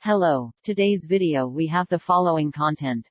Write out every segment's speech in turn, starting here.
Hello, today's video we have the following content.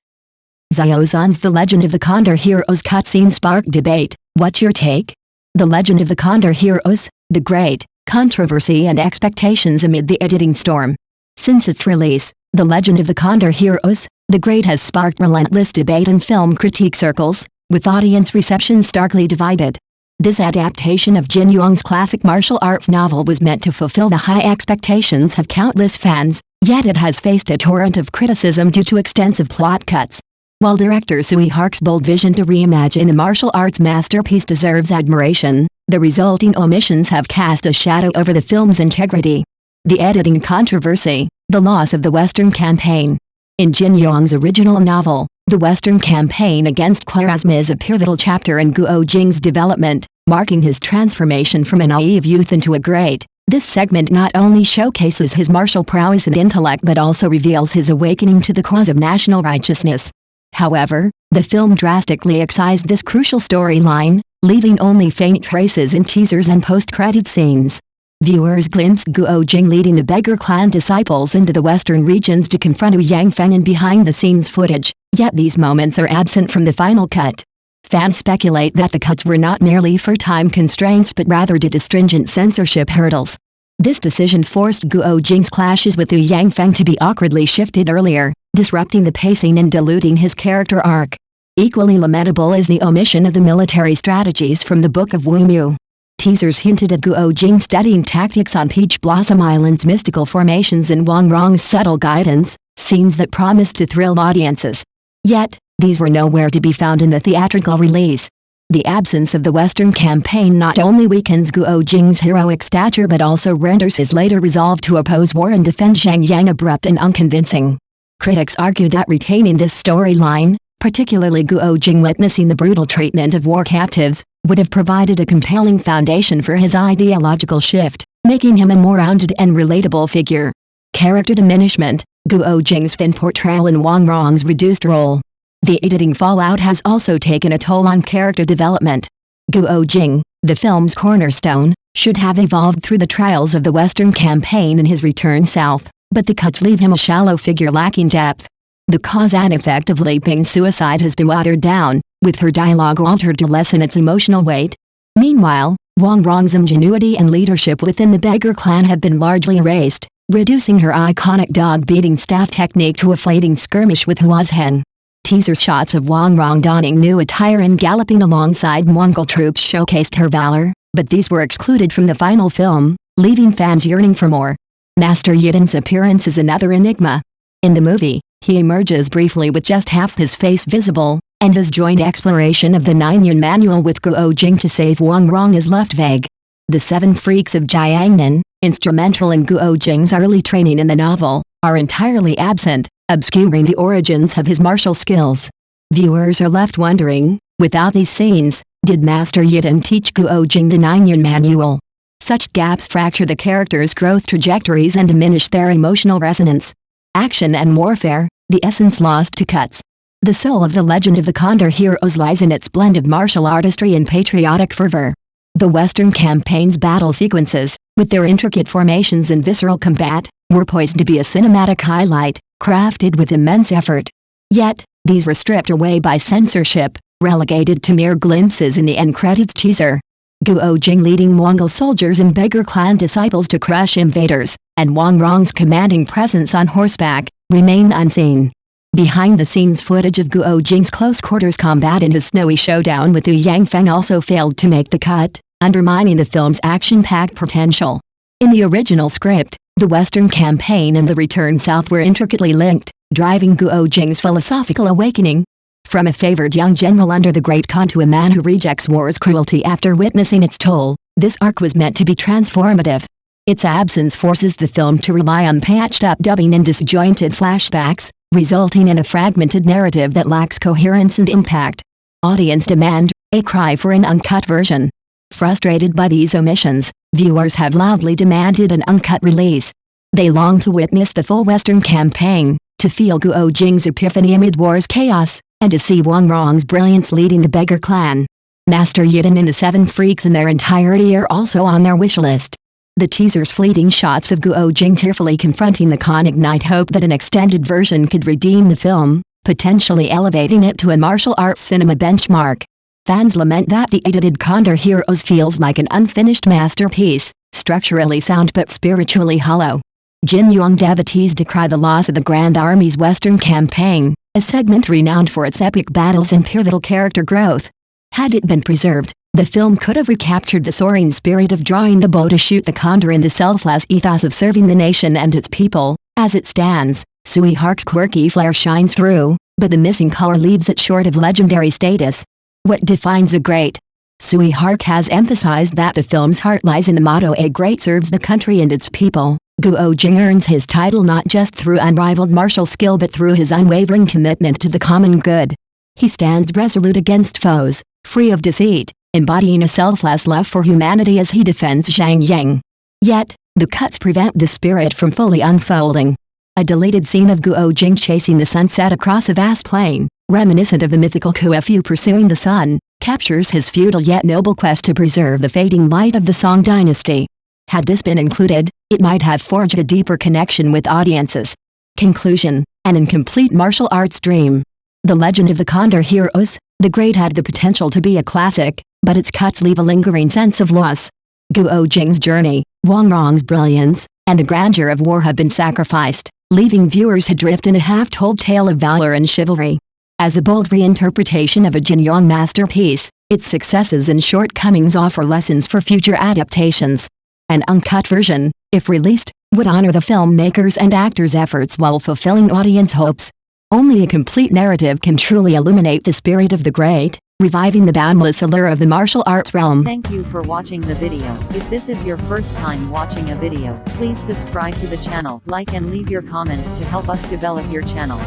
Xiao Zhan's The Legend of the Condor Heroes cutscene sparked debate. What's your take? The Legend of the Condor Heroes, the great controversy and expectations amid the editing storm. Since its release, The Legend of the Condor Heroes, the great has sparked relentless debate in film critique circles, with audience reception starkly divided. This adaptation of Jin Yong's classic martial arts novel was meant to fulfill the high expectations of countless fans, yet it has faced a torrent of criticism due to extensive plot cuts. While director Sui Hark's bold vision to reimagine a martial arts masterpiece deserves admiration, the resulting omissions have cast a shadow over the film's integrity. The editing controversy, the loss of the Western campaign. In Jin Yong's original novel, the Western campaign against Khwarezm is a pivotal chapter in Guo Jing's development, marking his transformation from a naive youth into a great. This segment not only showcases his martial prowess and intellect but also reveals his awakening to the cause of national righteousness. However, the film drastically excised this crucial storyline, leaving only faint traces in teasers and post-credit scenes. Viewers glimpsed Guo Jing leading the beggar clan disciples into the western regions to confront Wu Yangfeng in behind-the-scenes footage, yet these moments are absent from the final cut. Fans speculate that the cuts were not merely for time constraints but rather due to stringent censorship hurdles. This decision forced Guo Jing's clashes with Wu Yangfeng to be awkwardly shifted earlier, disrupting the pacing and diluting his character arc. Equally lamentable is the omission of the military strategies from the Book of Wu Mu. Teasers hinted at Guo Jing studying tactics on Peach Blossom Island's mystical formations and Wang Rong's subtle guidance, scenes that promised to thrill audiences. Yet, these were nowhere to be found in the theatrical release. The absence of the Western campaign not only weakens Guo Jing's heroic stature but also renders his later resolve to oppose war and defend Zhangyang abrupt and unconvincing. Critics argue that retaining this storyline, particularly Guo Jing witnessing the brutal treatment of war captives, would have provided a compelling foundation for his ideological shift, making him a more rounded and relatable figure. Character diminishment, Guo Jing's thin portrayal in Wang Rong's reduced role. The editing fallout has also taken a toll on character development. Guo Jing, the film's cornerstone, should have evolved through the trials of the Western campaign and his return south, but the cuts leave him a shallow figure lacking depth. The cause and effect of Li Ping's suicide has been watered down, with her dialogue altered to lessen its emotional weight. Meanwhile, Wang Rong's ingenuity and leadership within the beggar clan have been largely erased, reducing her iconic dog-beating staff technique to a fleeting skirmish with Hua Zhen. Teaser shots of Wang Rong donning new attire and galloping alongside Mongol troops showcased her valor, but these were excluded from the final film, leaving fans yearning for more. Master Yiden's appearance is another enigma. In the movie, he emerges briefly with just half his face visible, and his joint exploration of the 9-year manual with Guo Jing to save Wang Rong is left vague. The 7 freaks of Jiangnan, instrumental in Guo Jing's early training in the novel, are entirely absent, obscuring the origins of his martial skills. Viewers are left wondering, without these scenes, did Master Yiden teach Guo Jing the 9-year manual? Such gaps fracture the characters' growth trajectories and diminish their emotional resonance. Action and warfare, the essence lost to cuts. The soul of the Legend of the Condor Heroes lies in its blend of martial artistry and patriotic fervor. The Western campaign's battle sequences, with their intricate formations and visceral combat, were poised to be a cinematic highlight, crafted with immense effort. Yet, these were stripped away by censorship, relegated to mere glimpses in the end credits teaser. Guo Jing leading Mongol soldiers and beggar clan disciples to crush invaders, and Wang Rong's commanding presence on horseback, remain unseen. Behind-the-scenes footage of Guo Jing's close-quarters combat in his snowy showdown with Wu Yangfeng also failed to make the cut, undermining the film's action-packed potential. In the original script, the Western campaign and the return south were intricately linked, driving Guo Jing's philosophical awakening. From a favored young general under the Great Khan to a man who rejects war's cruelty after witnessing its toll, this arc was meant to be transformative. Its absence forces the film to rely on patched-up dubbing and disjointed flashbacks, resulting in a fragmented narrative that lacks coherence and impact. Audience demand, a cry for an uncut version. Frustrated by these omissions, viewers have loudly demanded an uncut release. They long to witness the full Western campaign, to feel Guo Jing's epiphany amid war's chaos, and to see Wang Rong's brilliance leading the beggar clan. Master Yiden and the 7 freaks in their entirety are also on their wish list. The teaser's fleeting shots of Guo Jing tearfully confronting the Khan ignite hope that an extended version could redeem the film, potentially elevating it to a martial arts cinema benchmark. Fans lament that the edited Condor Heroes feels like an unfinished masterpiece, structurally sound but spiritually hollow. Jin Yuang devotees decry the loss of the Grand Army's Western campaign, a segment renowned for its epic battles and pivotal character growth. Had it been preserved, the film could have recaptured the soaring spirit of drawing the bow to shoot the condor in the selfless ethos of serving the nation and its people. As it stands, Sui Hark's quirky flair shines through, but the missing color leaves it short of legendary status. What defines a great? Sui Hark has emphasized that the film's heart lies in the motto "A great serves the country and its people." Guo Jing earns his title not just through unrivaled martial skill but through his unwavering commitment to the common good. He stands resolute against foes, free of deceit, embodying a selfless love for humanity as he defends Zhang Yang. Yet, the cuts prevent the spirit from fully unfolding. A deleted scene of Guo Jing chasing the sunset across a vast plain, reminiscent of the mythical Kuefu pursuing the sun, captures his futile yet noble quest to preserve the fading light of the Song dynasty. Had this been included, it might have forged a deeper connection with audiences. Conclusion: an incomplete martial arts dream. The Legend of the Condor Heroes, the Great had the potential to be a classic, but its cuts leave a lingering sense of loss. Guo Jing's journey, Wang Rong's brilliance, and the grandeur of war have been sacrificed, leaving viewers adrift in a half-told tale of valor and chivalry. As a bold reinterpretation of a Jin Yuang masterpiece, its successes and shortcomings offer lessons for future adaptations. An uncut version, if released, would honor the filmmakers' and actors' efforts while fulfilling audience hopes. Only a complete narrative can truly illuminate the spirit of the great, reviving the boundless allure of the martial arts realm. Thank you for watching the video. If this is your first time watching a video, please subscribe to the channel, like and leave your comments to help us develop your channel.